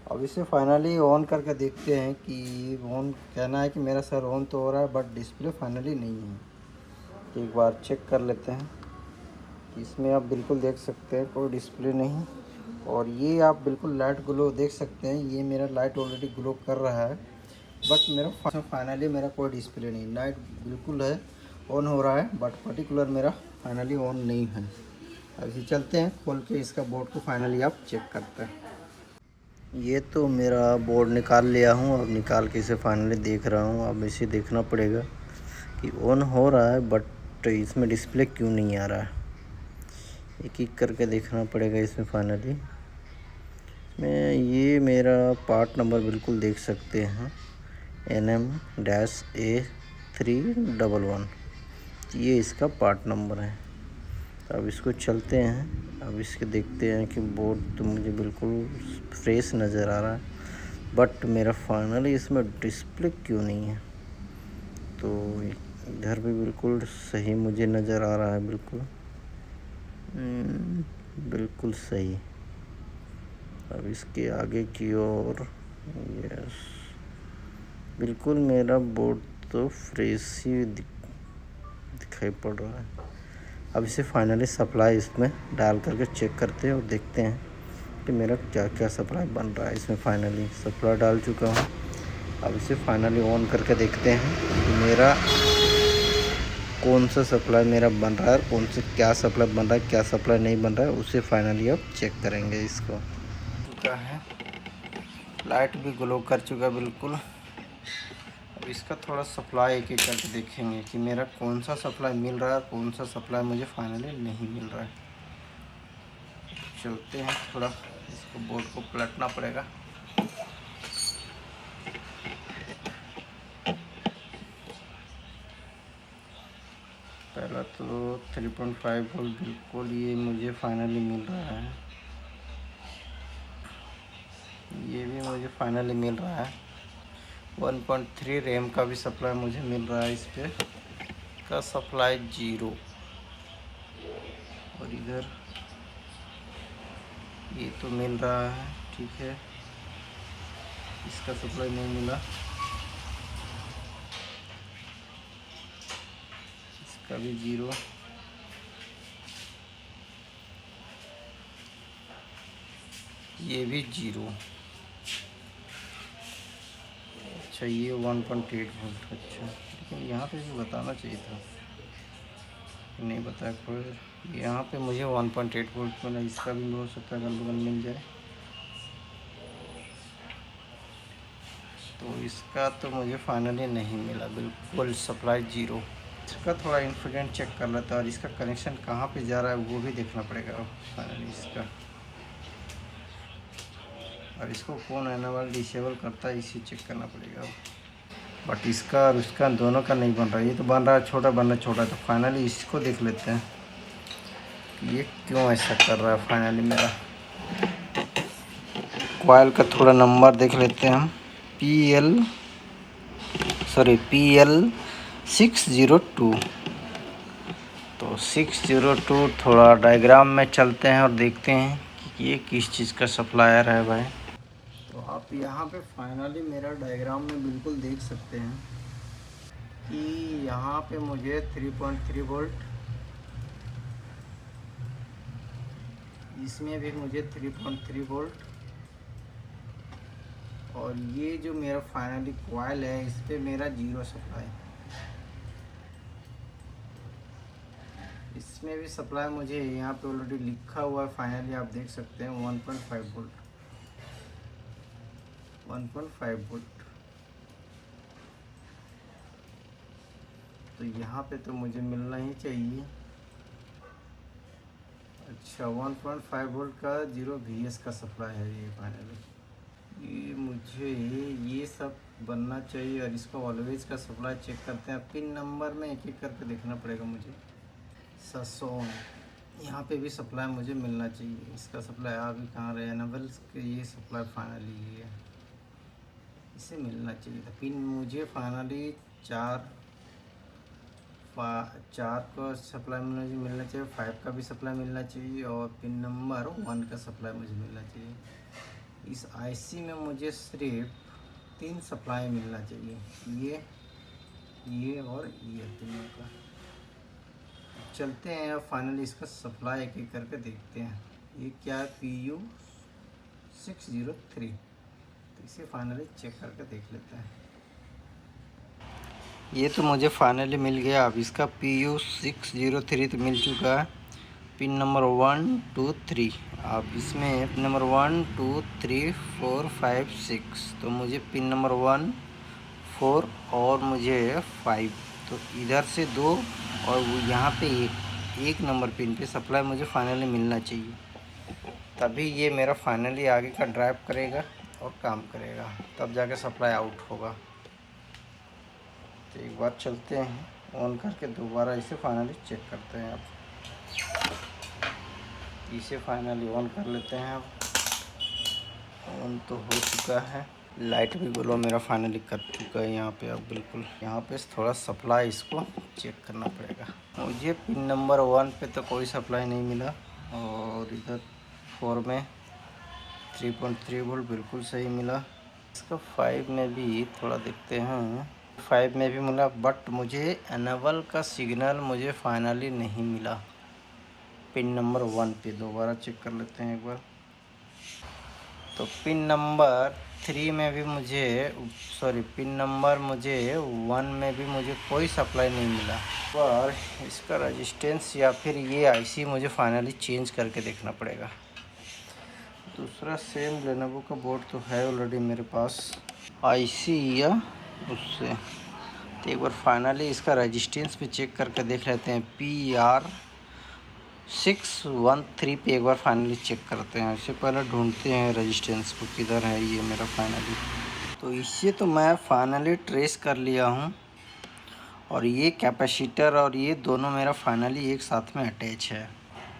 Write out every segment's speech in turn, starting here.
अब इसे finally on करके देखते हैं कि ऑन कहना है कि मेरा सर ऑन तो हो रहा है बट डिस्प्ले फाइनली नहीं है। तो एक बार चेक कर लेते हैं। इसमें आप बिल्कुल देख सकते हैं कोई डिस्प्ले नहीं, और ये आप बिल्कुल लाइट ग्लो देख सकते हैं। ये मेरा लाइट ऑलरेडी ग्लो कर रहा है बट मेरा फाइनली मेरा कोई डिस्प्ले नहीं, लाइट बिल्कुल है ऑन हो रहा है बट पर्टिकुलर मेरा फाइनली ऑन नहीं है। अभी चलते हैं खोल के इसका बोर्ड को फाइनली आप चेक करते हैं। ये तो मेरा बोर्ड निकाल लिया हूँ, अब निकाल के इसे फाइनली देख रहा हूँ। अब इसे देखना पड़ेगा कि ऑन हो रहा है बट इसमें डिस्प्ले क्यों नहीं आ रहा है। एक एक करके देखना पड़ेगा इसमें फाइनली। मैं ये मेरा पार्ट नंबर बिल्कुल देख सकते हैं, NM-A311, ये इसका पार्ट नंबर है। तो अब इसको चलते हैं, अब इसके देखते हैं कि बोर्ड तो मुझे बिल्कुल फ्रेश नज़र आ रहा है बट मेरा फाइनली इसमें डिस्प्ले क्यों नहीं है। तो इधर भी बिल्कुल सही मुझे नज़र आ रहा है, बिल्कुल सही। अब इसके आगे की ओर यस, बिल्कुल मेरा बोर्ड तो फ्रेश ही दिखाई पड़ रहा है। अब इसे फाइनली सप्लाई इसमें डाल करके चेक करते हैं और देखते हैं कि मेरा क्या क्या सप्लाई बन रहा है। इसमें फाइनली सप्लाई डाल चुका हूँ। अब इसे फाइनली ऑन करके देखते हैं कि मेरा कौन सा सप्लाई मेरा बन रहा है, कौन से क्या सप्लाई बन रहा है, क्या सप्लाई नहीं बन रहा है, उसे फाइनली अब चेक करेंगे। इसको चुका है, लाइट भी ग्लो कर चुका बिल्कुल। अब इसका थोड़ा सप्लाई एक एक करके देखेंगे कि मेरा कौन सा सप्लाई मिल रहा है, कौन सा सप्लाई मुझे फाइनली नहीं मिल रहा है। चलते हैं, थोड़ा इसको बोर्ड को पलटना पड़ेगा। पहला तो 3.5 वोल्ट बिल्कुल ये मुझे फाइनली मिल रहा है, ये भी मुझे फाइनली मिल रहा है। 1.3 रैम का भी सप्लाई मुझे मिल रहा है। इस पर का सप्लाई 0, और इधर ये तो मिल रहा है, ठीक है। इसका सप्लाई नहीं मिला, इसका भी 0, ये भी 0। अच्छा ये 1.8 वोल्ट, अच्छा लेकिन यहाँ पे भी बताना चाहिए था, नहीं बताया कोई। यहाँ पे मुझे 1.8 वोल्ट मिला, इसका भी हो सकता है अगल बगल मिल जाए। तो इसका तो मुझे फाइनली नहीं मिला, बिल्कुल सप्लाई 0। इसका थोड़ा इंफिडेंट चेक कर लेता है और इसका कनेक्शन कहाँ पे जा रहा है वो भी देखना पड़ेगा फाइनली इसका। और इसको कौन एनेबल डिसेबल करता है इसे चेक करना पड़ेगा। बट इसका और उसका दोनों का नहीं बन रहा, ये तो बन रहा है छोटा, बन रहा है छोटा। तो फाइनली इसको देख लेते हैं ये क्यों ऐसा कर रहा है। फाइनली मेरा कॉइल का थोड़ा नंबर देख लेते हैं हम, PL602। तो 602 थोड़ा डायग्राम में चलते हैं और देखते हैं कि ये किस चीज़ का सप्लायर है भाई। तो आप यहाँ पे फाइनली मेरा डायग्राम में बिल्कुल देख सकते हैं कि यहाँ पे मुझे 3.3 वोल्ट, इसमें भी मुझे 3.3 वोल्ट, और ये जो मेरा फाइनली कॉइल है इस पर मेरा 0 सप्लाई। इसमें भी सप्लाई मुझे यहाँ पे ऑलरेडी लिखा हुआ है, फाइनली आप देख सकते हैं 1.5 वोल्ट, 1.5 वोल्ट। तो यहाँ पे तो मुझे मिलना ही चाहिए। अच्छा 1.5 वोल्ट का 0 VS का सप्लाई है ये फाइनली। ये मुझे ये सब बनना चाहिए, और इसका ऑलवेज का सप्लाई चेक करते हैं। पिन नंबर में एक एक करके देखना पड़ेगा मुझे। ससोन यहाँ पे भी सप्लाई मुझे मिलना चाहिए। इसका सप्लाई अभी कहाँ रहे, एनेबल्स के ये सप्लाई फाइनली ये है, इसे मिलना चाहिए था। पिन मुझे फाइनली 4 का सप्लाई मुझे मिलना चाहिए, 5 का भी सप्लाई मिलना चाहिए, और पिन नंबर 1 का सप्लाई मुझे मिलना चाहिए। इस आईसी में मुझे सिर्फ 3 सप्लाई मिलना चाहिए, ये और ये तीनों का। चलते हैं अब फाइनली इसका सप्लाई एक एक करके देखते हैं। ये क्या है, PU 603। तो इसे फाइनली चेक करके देख लेते हैं। ये तो मुझे फाइनली मिल गया। अब इसका PU 603 तो मिल चुका है। Pin number 1 2 3। अब इसमें पिन नंबर 1 2 3 4 5 6। तो मुझे पिन नंबर 1 4 और मुझे 5, तो इधर से 2 और वो यहाँ पे एक नंबर पिन पे सप्लाई मुझे फाइनली मिलना चाहिए, तभी ये मेरा फाइनली आगे का ड्राइव करेगा और काम करेगा, तब जाके सप्लाई आउट होगा। तो एक बार चलते हैं ऑन करके दोबारा इसे फाइनली चेक करते हैं। अब इसे फाइनली ऑन कर लेते हैं। अब ऑन तो हो चुका है, लाइट भी ग्लो मेरा फाइनली कर चुका है यहाँ पे। अब बिल्कुल यहाँ पे थोड़ा सप्लाई इसको चेक करना पड़ेगा। मुझे पिन नंबर 1 पे तो कोई सप्लाई नहीं मिला, और इधर 4 में 3.3 वोल्ट बिल्कुल सही मिला। इसका 5 में भी थोड़ा देखते हैं, 5 में भी मिला, बट मुझे एनेबल का सिग्नल मुझे फाइनली नहीं मिला पिन नंबर 1 पे। दोबारा चेक कर लेते हैं एक बार। तो पिन नंबर 3 में भी मुझे पिन नंबर 1 में भी मुझे कोई सप्लाई नहीं मिला। और इसका रेजिस्टेंस या फिर ये आईसी मुझे फाइनली चेंज करके देखना पड़ेगा। दूसरा सेम लेनोवो का बोर्ड तो है ऑलरेडी मेरे पास, आईसी या उससे। तो एक बार फाइनली इसका रेजिस्टेंस भी चेक करके देख लेते हैं। PR 613 पे एक बार फाइनली चेक करते हैं। इससे पहले ढूंढते हैं रेजिस्टेंस को, किधर है ये मेरा फाइनली। तो इससे तो मैं फाइनली ट्रेस कर लिया हूँ, और ये कैपेसिटर और ये दोनों मेरा फाइनली एक साथ में अटैच है।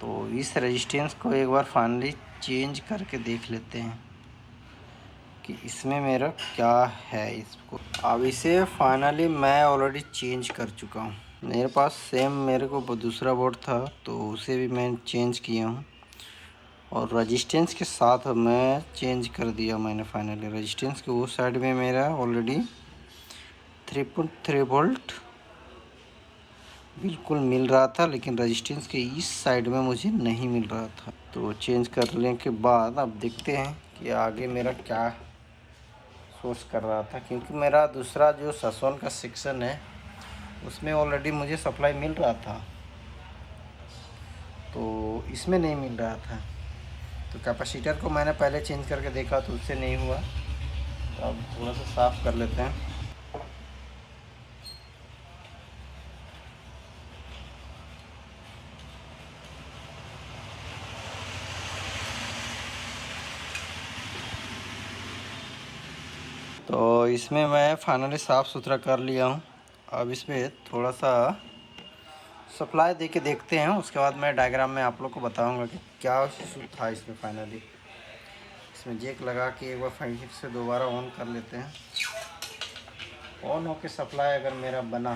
तो इस रेजिस्टेंस को एक बार फाइनली चेंज करके देख लेते हैं कि इसमें मेरा क्या है। इसको अब इसे फाइनली मैं ऑलरेडी चेंज कर चुका हूँ। मेरे पास सेम मेरे को दूसरा बोर्ड था, तो उसे भी मैं चेंज किया हूँ, और रेजिस्टेंस के साथ मैं चेंज कर दिया मैंने फाइनली। रेजिस्टेंस के उस साइड में मेरा ऑलरेडी 3.3 वोल्ट बिल्कुल मिल रहा था, लेकिन रेजिस्टेंस के इस साइड में मुझे नहीं मिल रहा था। तो चेंज करने के बाद अब देखते हैं कि आगे मेरा क्या सोर्स कर रहा था, क्योंकि मेरा दूसरा जो ससोन का सेक्शन है उसमें ऑलरेडी मुझे सप्लाई मिल रहा था, तो इसमें नहीं मिल रहा था। तो कैपेसिटर को मैंने पहले चेंज करके देखा तो उससे नहीं हुआ। तो अब थोड़ा सा साफ़ कर लेते हैं। तो इसमें मैं फाइनली साफ़ सुथरा कर लिया हूँ। अब इसमें थोड़ा सा सप्लाई दे के देखते हैं, उसके बाद मैं डायग्राम में आप लोग को बताऊंगा कि क्या इशू था इसमें। फाइनली इसमें जैक लगा के एक बार फिर से दोबारा ऑन कर लेते हैं। ऑन होके सप्लाई अगर मेरा बना,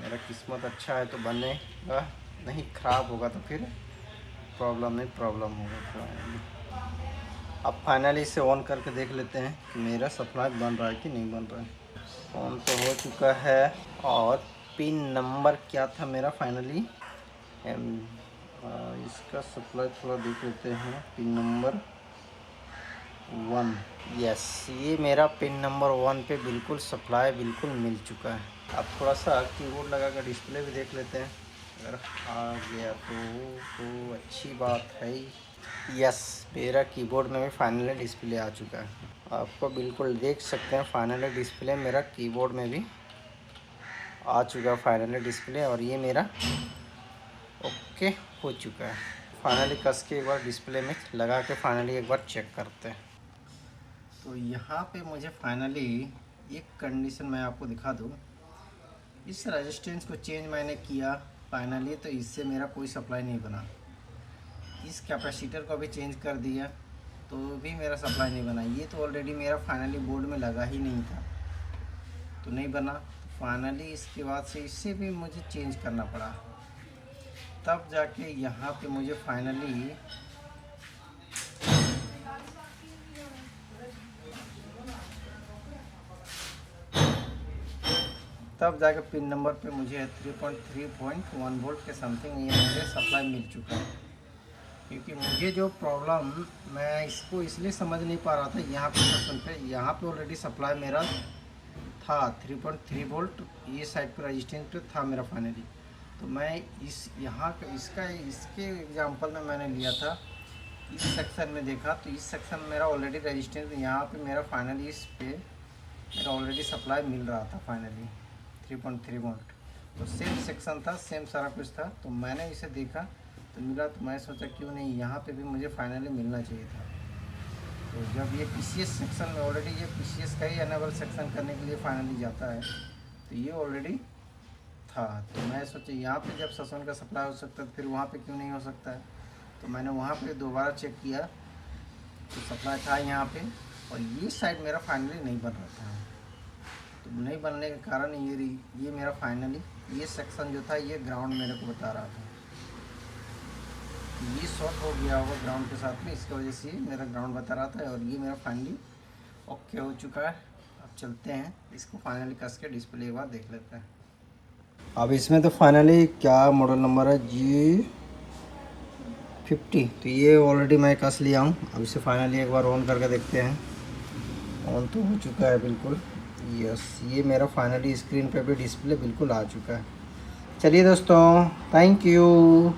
मेरा किस्मत अच्छा है तो बनेगा, नहीं ख़राब होगा तो फिर प्रॉब्लम होगा। अब फाइनली इसे ऑन करके देख लेते हैं कि मेरा सप्लाई बन रहा है कि नहीं बन रहा है। ऑन तो हो चुका है, और पिन नंबर क्या था मेरा फाइनली, इसका सप्लाई थोड़ा देख लेते हैं। पिन नंबर 1, यस, ये मेरा पिन नंबर 1 पे बिल्कुल सप्लाई बिल्कुल मिल चुका है। अब थोड़ा सा कीबोर्ड लगा कर डिस्प्ले भी देख लेते हैं, अगर आ गया तो अच्छी बात है। यस, मेरा कीबोर्ड में भी फाइनली डिस्प्ले आ चुका है। आपको बिल्कुल देख सकते हैं फाइनली डिस्प्ले मेरा कीबोर्ड में भी आ चुका है फाइनली डिस्प्ले, और ये मेरा ओके हो चुका है। फाइनली कस के एक बार डिस्प्ले में लगा के फाइनली एक बार चेक करते हैं। तो यहाँ पे मुझे फाइनली एक कंडीशन मैं आपको दिखा दूँ। इस रेजिस्टेंस को चेंज मैंने किया फाइनली, तो इससे मेरा कोई सप्लाई नहीं बना। इस कैपेसिटर को भी चेंज कर दिया तो भी मेरा सप्लाई नहीं बना। ये तो ऑलरेडी मेरा फाइनली बोर्ड में लगा ही नहीं था, तो नहीं बना। फाइनली इसके बाद से इससे भी मुझे चेंज करना पड़ा, तब जाके यहाँ पे मुझे फाइनली तब जाकर पिन नंबर पे मुझे 3.1 वोल्ट के समथिंग ये मुझे सप्लाई मिल चुका है। क्योंकि मुझे जो प्रॉब्लम, मैं इसको इसलिए समझ नहीं पा रहा था यहाँ पे सेक्शन पे, यहाँ पे ऑलरेडी सप्लाई मेरा था 3.3 वोल्ट, ये साइड पर रजिस्टेंस था मेरा फाइनली। तो मैं इस यहाँ इसके एग्जांपल में मैंने लिया था, इस सेक्शन में देखा तो इस सेक्शन में मेरा ऑलरेडी रजिस्टेंस, यहाँ पे मेरा फाइनली इस पे मेरा ऑलरेडी सप्लाई मिल रहा था फाइनली 3.3 वोल्ट। तो सेम सेक्शन था, सेम सारा कुछ था। तो मैंने इसे देखा तो मिला, तो मैं सोचा क्यों नहीं यहाँ पे भी मुझे फाइनली मिलना चाहिए था। तो जब ये PCS सेक्शन में ऑलरेडी, ये PCS का ही एनेबल सेक्शन करने के लिए फाइनली जाता है, तो ये ऑलरेडी था। तो मैं सोचा यहाँ पे जब ससन का सप्लाई हो सकता है तो फिर वहाँ पे क्यों नहीं हो सकता है। तो मैंने वहाँ पे दोबारा चेक किया तो सप्लाई था यहाँ पे, और ये साइड मेरा फाइनली नहीं बन रहा था। तो नहीं बनने के कारण ये मेरा फाइनली ये सेक्शन जो था ये ग्राउंड मेरे को बता रहा था, ये शॉर्ट हो गया होगा ग्राउंड के साथ में, इसकी वजह से मेरा ग्राउंड बता रहा था। और ये मेरा फाइनली ओके हो चुका है। अब चलते हैं इसको फाइनली कस के डिस्प्ले एक बार देख लेते हैं। अब इसमें तो फाइनली क्या मॉडल नंबर है G50, तो ये ऑलरेडी मैं कस लिया हूँ। अब इसे फाइनली एक बार ऑन करके देखते हैं। ऑन तो हो चुका है बिल्कुल, यस, ये मेरा फाइनली स्क्रीन पे भी डिस्प्ले बिल्कुल आ चुका है। चलिए दोस्तों, थैंक यू।